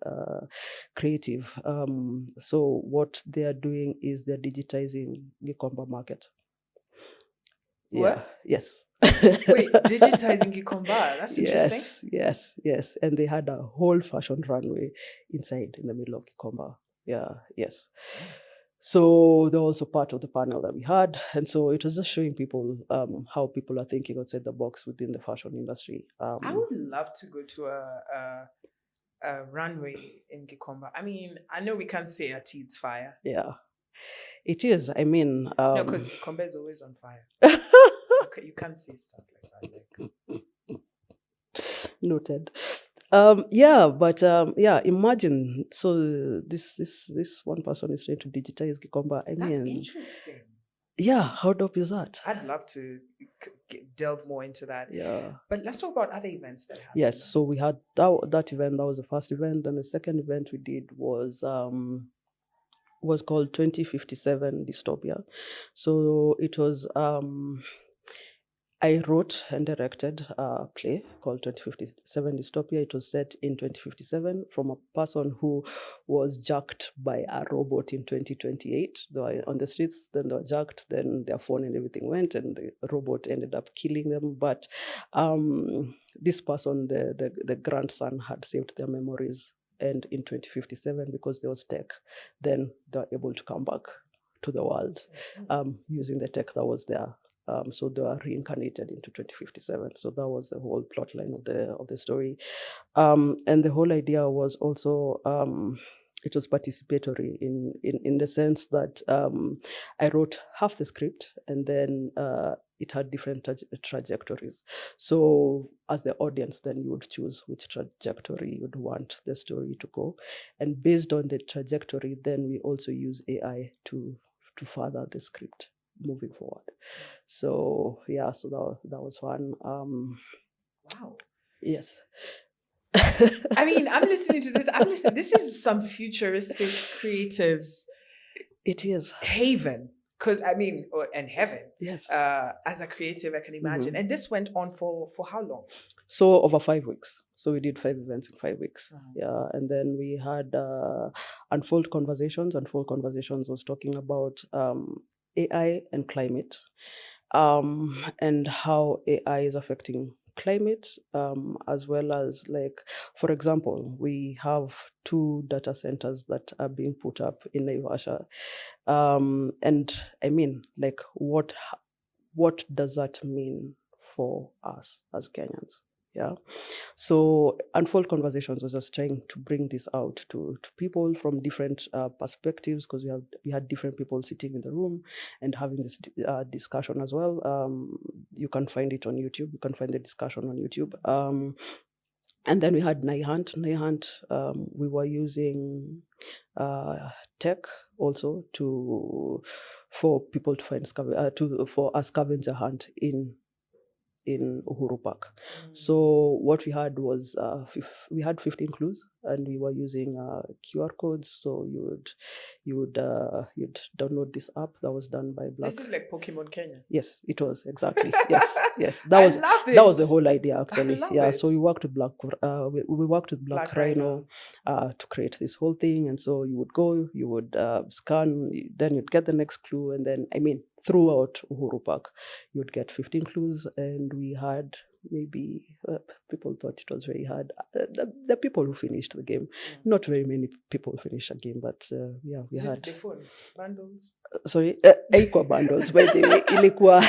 Speaker 2: creative. So what they are doing is they're digitizing Gikomba market. Yeah.
Speaker 1: What?
Speaker 2: Yes.
Speaker 1: Wait, digitizing Gikomba? That's interesting.
Speaker 2: Yes. And they had a whole fashion runway inside in the middle of Gikomba. Yeah, yes. So they're also part of the panel that we had. And so it was just showing people how people are thinking outside the box within the fashion industry.
Speaker 1: I would love to go to a runway in Gikomba. I mean, I know we can't say at it's fire.
Speaker 2: Yeah, it is. I mean...
Speaker 1: no, because Gikomba is always on fire. You can't say stuff like that.
Speaker 2: Noted. Imagine, so this one person is trying to digitize Gikomba.
Speaker 1: That's interesting.
Speaker 2: Yeah, how dope is that?
Speaker 1: I'd love to delve more into that.
Speaker 2: Yeah.
Speaker 1: But let's talk about other events that happened.
Speaker 2: Yes, so we had that event. That was the first event. Then the second event we did was called 2057 Dystopia. So it was I wrote and directed a play called 2057 Dystopia. It was set in 2057 from a person who was jacked by a robot in 2028. They were on the streets, then they were jacked, then their phone and everything went, and the robot ended up killing them. But this person, the grandson, had saved their memories. And in 2057, because there was tech, then they were able to come back to the world using the tech that was there. So they were reincarnated into 2057. So that was the whole plot line of the story. And the whole idea was also it was participatory in the sense that I wrote half the script, and then it had different trajectories. So as the audience, then you would choose which trajectory you'd want the story to go. And based on the trajectory, then we also use AI to further the script moving forward. So yeah, so that was fun.
Speaker 1: Wow.
Speaker 2: Yes.
Speaker 1: I mean, I'm listening to this. I'm listening. This is some futuristic creatives.
Speaker 2: It is
Speaker 1: haven, because I mean, and heaven.
Speaker 2: Yes.
Speaker 1: As a creative, I can imagine. And this went on for how long?
Speaker 2: So over 5 weeks. So we did 5 events in 5 weeks. Yeah, and then we had Unfold Conversations. Unfold Conversations was talking about AI and climate, and how AI is affecting climate, as well as, like, for example, we have 2 data centers that are being put up in Naivasha. And I mean, like, what does that mean for us as Kenyans? Yeah. So Unfold Conversations was just trying to bring this out to people from different perspectives, because we had different people sitting in the room and having this discussion as well. You can find it on YouTube. You can find the discussion on YouTube. And then we had Naihunt. We were using tech also for people to find for a scavenger hunt in Uhuru Park. So what we had was we had 15 clues, and we were using QR codes. So you'd download this app that was done by Black.
Speaker 1: This is like Pokemon Kenya.
Speaker 2: Yes, it was exactly. Yes. That was the whole idea, actually. Yeah. So we worked with Black. We worked with Black Rhino to create this whole thing. And so you would go, you would scan, then you'd get the next clue, and then throughout Uhuru Park, you'd get 15 clues, and we had maybe people thought it was very hard. The people who finished the game, not very many people finished a game, but yeah, we had
Speaker 1: the phone bundles.
Speaker 2: Sorry, haikuwa bundles by the way, ilikuwa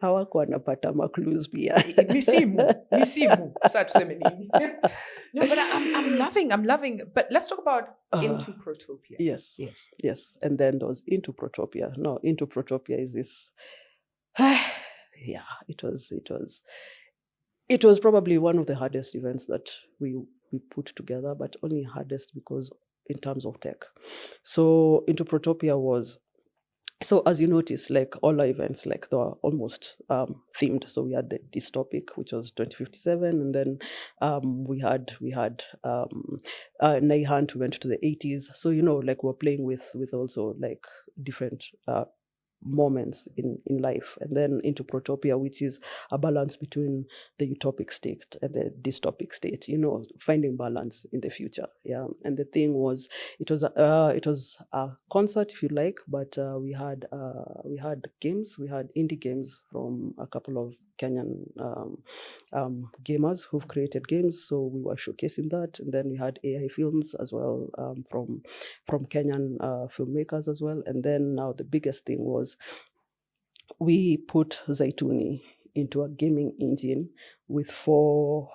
Speaker 2: hawakuwa napata maclues pia.
Speaker 1: Ni simu. Sasa tuseme nini? No, but I'm loving. But let's talk about Into Protopia.
Speaker 2: Yes. And then there was Into Protopia. No, Into Protopia is this. Yeah, it was probably one of the hardest events that we put together, but only hardest because in terms of tech. So Into Protopia was. So as you notice, like all our events, like they were almost themed. So we had the dystopic, which was 2057, and then we had Naihunt, we went to the 80s. So like we're playing with also like different moments in life. And then Into Protopia, which is a balance between the utopic state and the dystopic state, finding balance in the future. Yeah. And the thing was, it was a concert, if you like, but we had games. We had indie games from a couple of Kenyan gamers who've created games, so we were showcasing that. And then we had AI films as well, from Kenyan filmmakers as well. And then now the biggest thing was we put Zaituni into a gaming engine with 4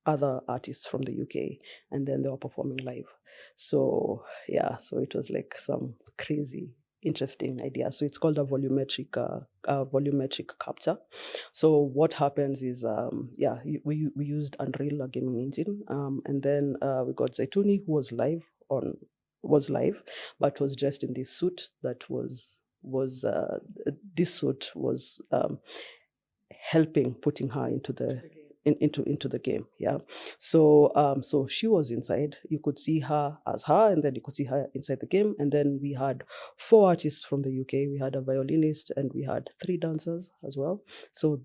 Speaker 2: other artists from the UK, and then they were performing live. So yeah, so it was like some crazy interesting idea. So it's called a volumetric capture. So what happens is we used Unreal, a gaming engine, and then we got Zaituni, who was live, but was dressed in this suit that was helping putting her into the game. Yeah. So she was inside. You could see her as her, and then you could see her inside the game. And then we had 4 artists from the UK. We had a violinist, and we had 3 dancers as well. So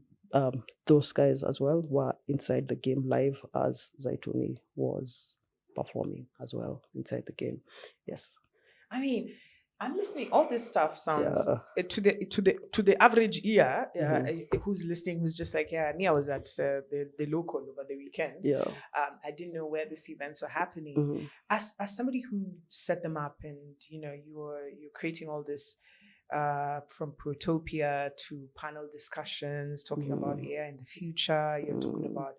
Speaker 2: those guys as well were inside the game live as Zaituni was performing as well inside the game. Yes.
Speaker 1: I mean, I'm listening. All this stuff sounds
Speaker 2: Yeah.
Speaker 1: to the average ear
Speaker 2: Mhm.
Speaker 1: who's listening, who's just like, yeah, me, I was at the local over the weekend.
Speaker 2: Yeah.
Speaker 1: I didn't know where these events were happening.
Speaker 2: Mhm.
Speaker 1: As somebody who set them up, and you're creating all this from Protopia to panel discussions talking about AI in the future. You're talking about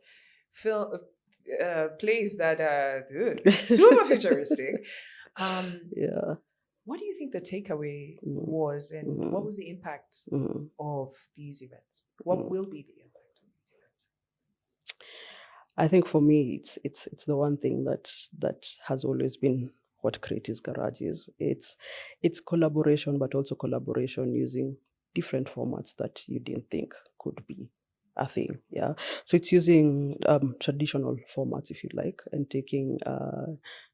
Speaker 1: film plays that are super futuristic.
Speaker 2: Yeah.
Speaker 1: What do you think the takeaway
Speaker 2: Mhm.
Speaker 1: was, and what
Speaker 2: Mhm.
Speaker 1: was the impact
Speaker 2: Mhm.
Speaker 1: of these events? What will be the impact of these events?
Speaker 2: I think for me, it's the one thing that has always been what Creatives Garage is. It's collaboration, but also collaboration using different formats that you didn't think could be a thing. Yeah, so it's using traditional formats, if you like, and taking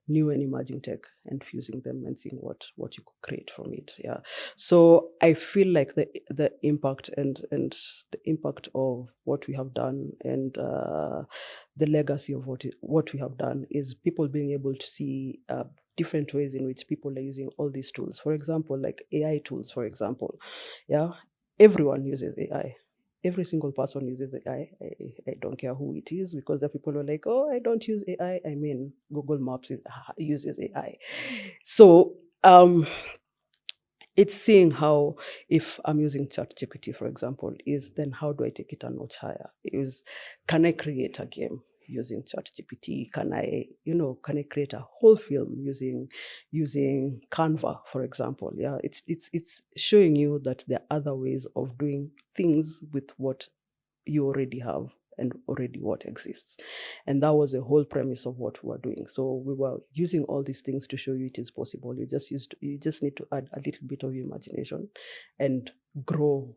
Speaker 2: new and emerging tech and fusing them and seeing what you could create from it. Yeah, so I feel like the impact and the impact of what we have done and the legacy of what we have done is people being able to see different ways in which people are using all these tools. For example, like AI tools, for example. Yeah, everyone uses AI. Every single person uses AI. I don't care who it is, because the people are like, oh, I don't use AI. I mean, Google Maps uses AI. So it's seeing how, if I'm using ChatGPT, for example, is then how do I take it a notch higher? Is, can I create a game using ChatGPT? Can I create a whole film using Canva, for example? Yeah, it's showing you that there are other ways of doing things with what you already have and already what exists. And that was the whole premise of what we were doing. So we were using all these things to show you it is possible. You just need to add a little bit of imagination and grow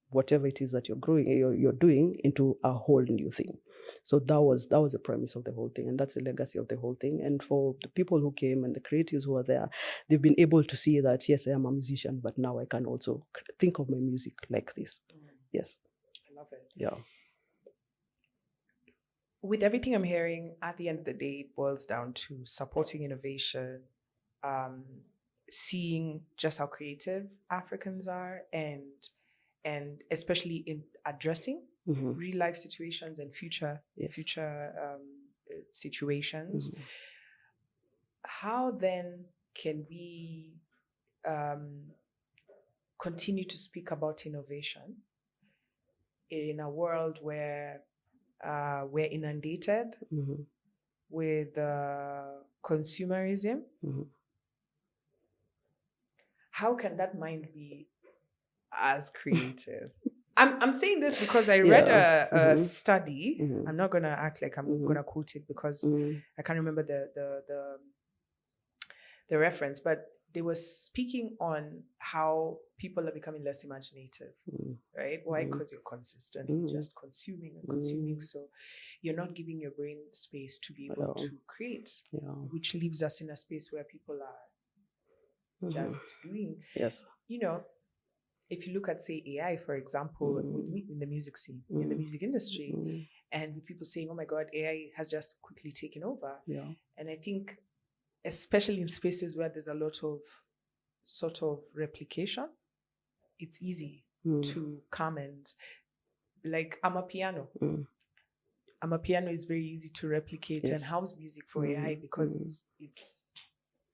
Speaker 2: whatever it is that you're doing into a whole new thing. So that was the premise of the whole thing, and that's the legacy of the whole thing. And for the people who came and the creatives who are there, they've been able to see that, yes, I am a musician, but now I can also think of my music like this. Yes.
Speaker 1: I love it.
Speaker 2: Yeah.
Speaker 1: With everything I'm hearing, at the end of the day, it boils down to supporting innovation, um, seeing just how creative Africans are, and especially in addressing
Speaker 2: Mhm.
Speaker 1: real life situations and future
Speaker 2: Yes.
Speaker 1: situations.
Speaker 2: Mhm.
Speaker 1: How then can we continue to speak about innovation in a world where we're inundated
Speaker 2: Mhm.
Speaker 1: with consumerism?
Speaker 2: Mhm.
Speaker 1: How can that mind be as creative? I'm saying this because I read
Speaker 2: Yeah.
Speaker 1: a
Speaker 2: Mhm.
Speaker 1: study.
Speaker 2: Mhm.
Speaker 1: I'm not gonna act like I'm
Speaker 2: Mhm.
Speaker 1: gonna quote it because
Speaker 2: Mhm.
Speaker 1: I can't remember the reference, but they were speaking on how people are becoming less imaginative,
Speaker 2: Mhm.
Speaker 1: right? Why?
Speaker 2: Mhm.
Speaker 1: Because you're consistently
Speaker 2: Mhm.
Speaker 1: just consuming and consuming. So you're not giving your brain space to be able
Speaker 2: Yeah.
Speaker 1: to create,
Speaker 2: Yeah.
Speaker 1: which leaves us in a space where people are
Speaker 2: Mhm.
Speaker 1: just doing,
Speaker 2: Yes.
Speaker 1: you know, if you look at, say, AI, for example, with
Speaker 2: Mhm.
Speaker 1: me in the music scene, in the
Speaker 2: Mhm.
Speaker 1: music industry,
Speaker 2: Mhm.
Speaker 1: and with people saying, oh my God, AI has just quickly taken over.
Speaker 2: Yeah.
Speaker 1: And I think, especially in spaces where there's a lot of sort of replication, it's easy
Speaker 2: Mhm.
Speaker 1: to come and, like,
Speaker 2: Mhm.
Speaker 1: I'm a piano is very easy to replicate and
Speaker 2: Yes.
Speaker 1: house music for AI
Speaker 2: Mhm.
Speaker 1: because
Speaker 2: Mhm.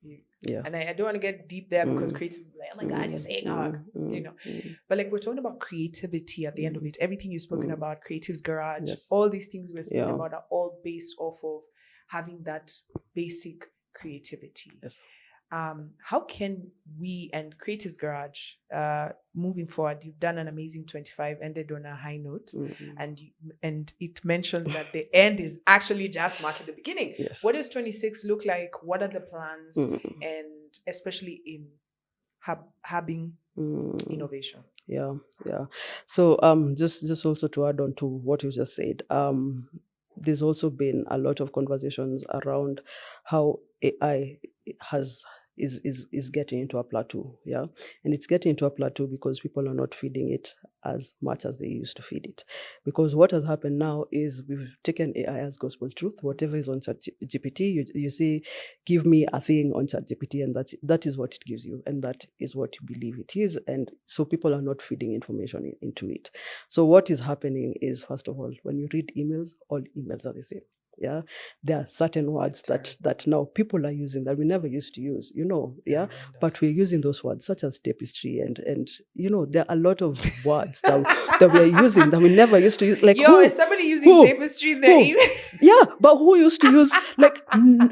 Speaker 1: yeah.
Speaker 2: Yeah.
Speaker 1: And I don't want to get deep there because
Speaker 2: Mhm.
Speaker 1: creators will be like, oh my God, you're
Speaker 2: Mhm.
Speaker 1: saying,
Speaker 2: Mhm.
Speaker 1: you know.
Speaker 2: Mhm.
Speaker 1: But like, we're talking about creativity at the end of
Speaker 2: Mhm.
Speaker 1: it. Everything you've spoken
Speaker 2: Mhm.
Speaker 1: about, Creatives Garage,
Speaker 2: Yes.
Speaker 1: all these things we're speaking
Speaker 2: Yeah.
Speaker 1: about are all based off of having that basic creativity.
Speaker 2: Yes.
Speaker 1: How can we and Creatives Garage, moving forward, you've done an amazing 25, ended on a high note,
Speaker 2: Mhm.
Speaker 1: and it mentions that the end is actually just marking the beginning.
Speaker 2: Yes.
Speaker 1: What does 26 look like? What are the plans?
Speaker 2: Mhm.
Speaker 1: And especially in having
Speaker 2: Mhm.
Speaker 1: innovation.
Speaker 2: Yeah, yeah. So just also to add on to what you just said, there's also been a lot of conversations around how AI is getting into a plateau. Yeah, and it's getting into a plateau because people are not feeding it as much as they used to feed it. Because what has happened now is we've taken AI as gospel truth. Whatever is on ChatGPT, you say, give me a thing on ChatGPT, and that is what it gives you, and that is what you believe it is. And so people are not feeding information into it. So what is happening is, first of all, when you read emails, all emails are the same. Yeah, there are certain words that now people are using that we never used to use, yeah, but we're using those words such as tapestry and there are a lot of words that we are using that we never used to use. Like,
Speaker 1: is somebody using tapestry in their email?
Speaker 2: Yeah, but who used to use, like,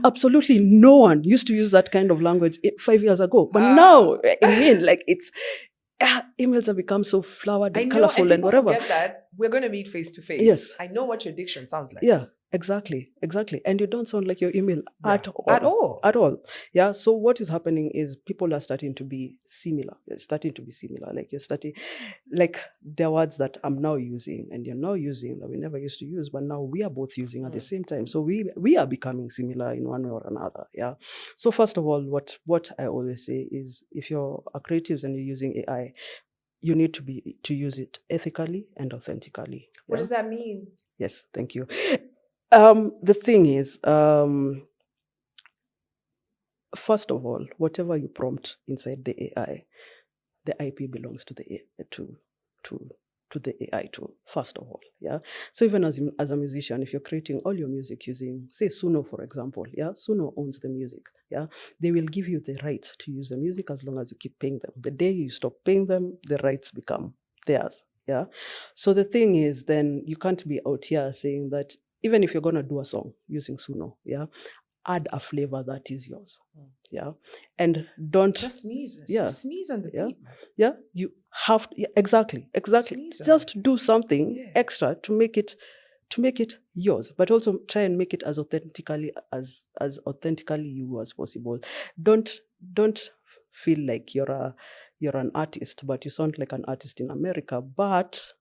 Speaker 2: absolutely no one used to use that kind of language 5 years ago. But now, I mean, like, it's emails have become so flowered and colorful and whatever.
Speaker 1: Forget that we're going to meet face to face.
Speaker 2: Yes,
Speaker 1: I know what your diction sounds like.
Speaker 2: Yeah, exactly. And you don't sound like your email at all. Yeah. So what is happening is people are starting to be similar. Like you're starting, like, there are words that I'm now using and you're now using that we never used to use, but now we are both using at the same time. So we are becoming similar in one way or another. Yeah. So first of all, what I always say is, if you're a creative and you're using AI, you need to use it ethically and authentically. Yeah?
Speaker 1: What does that mean?
Speaker 2: Yes, thank you. The thing is, first of all, whatever you prompt inside the AI, the IP belongs to the AI tool, first of all. Yeah. So even as a musician, if you're creating all your music using, say, Suno, for example, yeah, Suno owns the music. Yeah, they will give you the rights to use the music as long as you keep paying them. The day you stop paying them, the rights become theirs. Yeah. So the thing is, then you can't be out here saying that even if you're gonna do a song using Suno, yeah, add a flavor that is yours. Yeah. And don't
Speaker 1: just sneeze.
Speaker 2: Yeah.
Speaker 1: Sneeze on the beat.
Speaker 2: Yeah. You have to, exactly. Just do something extra to make it yours, but also try and make it as authentically you as possible. Don't feel like you're an artist, but you sound like an artist in America, but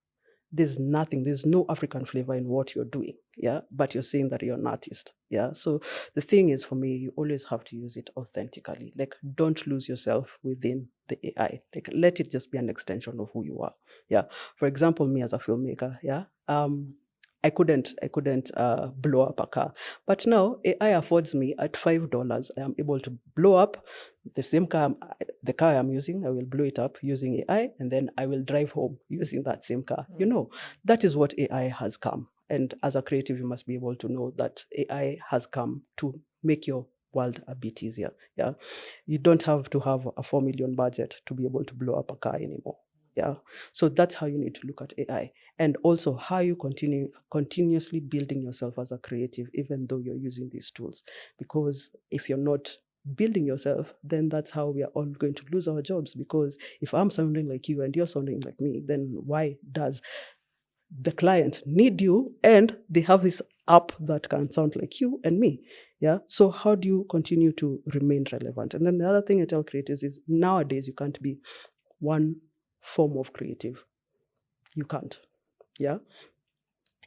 Speaker 2: there's no African flavor in what you're doing. Yeah. But you're saying that you're an artist. Yeah. So the thing is, for me, you always have to use it authentically. Like, don't lose yourself within the AI. Like, let it just be an extension of who you are. Yeah. For example, me as a filmmaker, yeah, I couldn't blow up a car, but now AI affords me at $5. I am able to blow up the same car, the car I'm using. I will blow it up using AI, and then I will drive home using that same car. That is what AI has come. And as a creative, you must be able to know that AI has come to make your world a bit easier. Yeah, you don't have to have a 4 million budget to be able to blow up a car anymore. Yeah. So that's how you need to look at AI. And also how you continuously building yourself as a creative, even though you're using these tools. Because if you're not building yourself, then that's how we are all going to lose our jobs. Because if I'm sounding like you and you're sounding like me, then why does the client need you and they have this app that can sound like you and me? Yeah. So how do you continue to remain relevant? And then the other thing I tell creatives is, nowadays you can't be one form of creative. You can't. Yeah.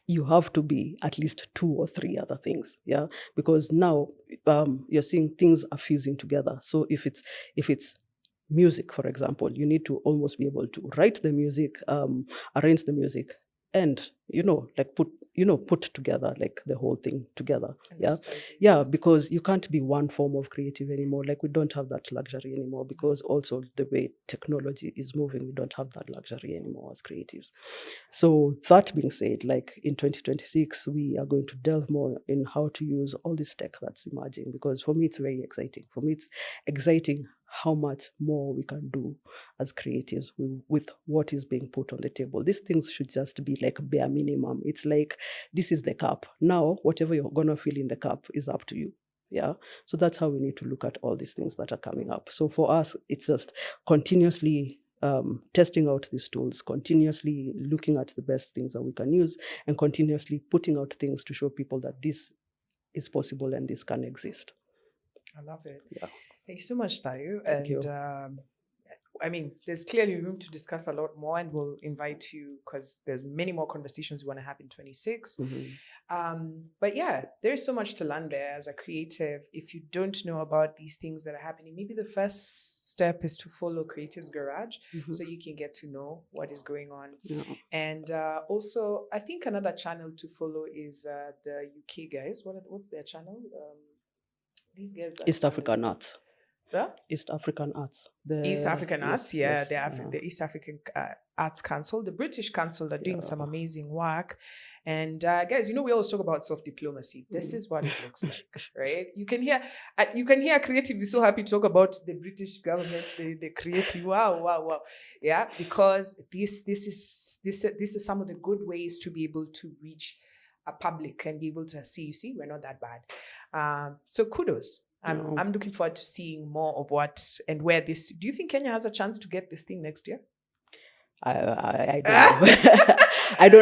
Speaker 2: You have to be at least 2 or 3 other things. Yeah. Because now you're seeing things are fusing together. So if it's music, for example, you need to almost be able to write the music, arrange the music, and put together, like, the whole thing together. Yeah, because you can't be one form of creative anymore. Like, we don't have that luxury anymore, because also the way technology is moving, we don't have that luxury anymore as creatives. So that being said, like, in 2026, we are going to delve more in how to use all this tech that's emerging, because for me it's very exciting. For me it's exciting how much more we can do as creatives with what is being put on the table. These things should just be like bare minimum. It's like, this is the cup. Now, whatever you're going to fill in the cup is up to you. Yeah. So that's how we need to look at all these things that are coming up. So for us, it's just continuously testing out these tools, continuously looking at the best things that we can use, and continuously putting out things to show people that this is possible and this can exist.
Speaker 1: I love it.
Speaker 2: Yeah.
Speaker 1: Thank you so much, Thayu.
Speaker 2: Thank you.
Speaker 1: I mean, there's clearly room to discuss a lot more, and we'll invite you because there's many more conversations we want to have in 26. But yeah, there's so much to learn there as a creative. If you don't know about these things that are happening, maybe the first step is to follow Creatives Garage so you can get to know what is going on. And also, I think another channel to follow is the UK guys. What's their channel? These guys.
Speaker 2: East African Arts.
Speaker 1: The?
Speaker 2: East African Arts.
Speaker 1: East African Arts, yeah.
Speaker 2: Yes.
Speaker 1: The East African Arts Council. The British Council are doing some amazing work. And guys, you know, we always talk about soft diplomacy. This is what it looks like, right? You can hear creative is so happy to talk about the British government, the creative. Wow. Yeah, because this is some of the good ways to be able to reach a public and be able to see, we're not that bad. So kudos. I'm looking forward to seeing more of what and where this. Do you think Kenya has a chance to get this thing next year?
Speaker 2: I don't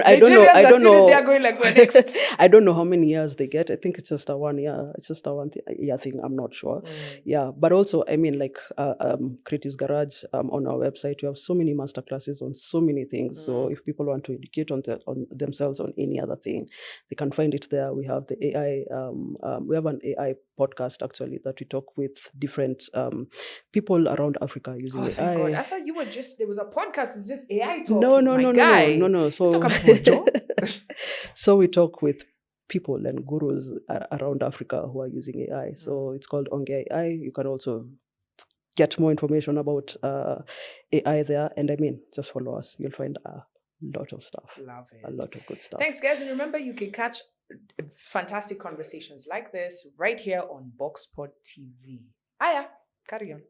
Speaker 2: know. I don't know.
Speaker 1: They are going like, we're next.
Speaker 2: I don't know how many years they get. I think it's just a 1 year. It's just a 1 year thing. I'm not sure. Yeah, but also, I mean, like Creatives Garage on our website, we have so many masterclasses on so many things. So if people want to educate on themselves on any other thing, they can find it there. We have the AI. We have an AI podcast actually that we talk with different people around Africa using AI.
Speaker 1: Thank God. I thought you were just, there was a podcast. It's just AI talking.
Speaker 2: No. So we talk with people and gurus around Africa who are using AI. So it's called Onge AI. You can also get more information about AI there. And I mean, just follow us. You'll find a lot of stuff.
Speaker 1: Love it.
Speaker 2: A lot of good stuff.
Speaker 1: Thanks, guys. And remember, you can catch fantastic conversations like this right here on Boxport TV. Aya, carry on.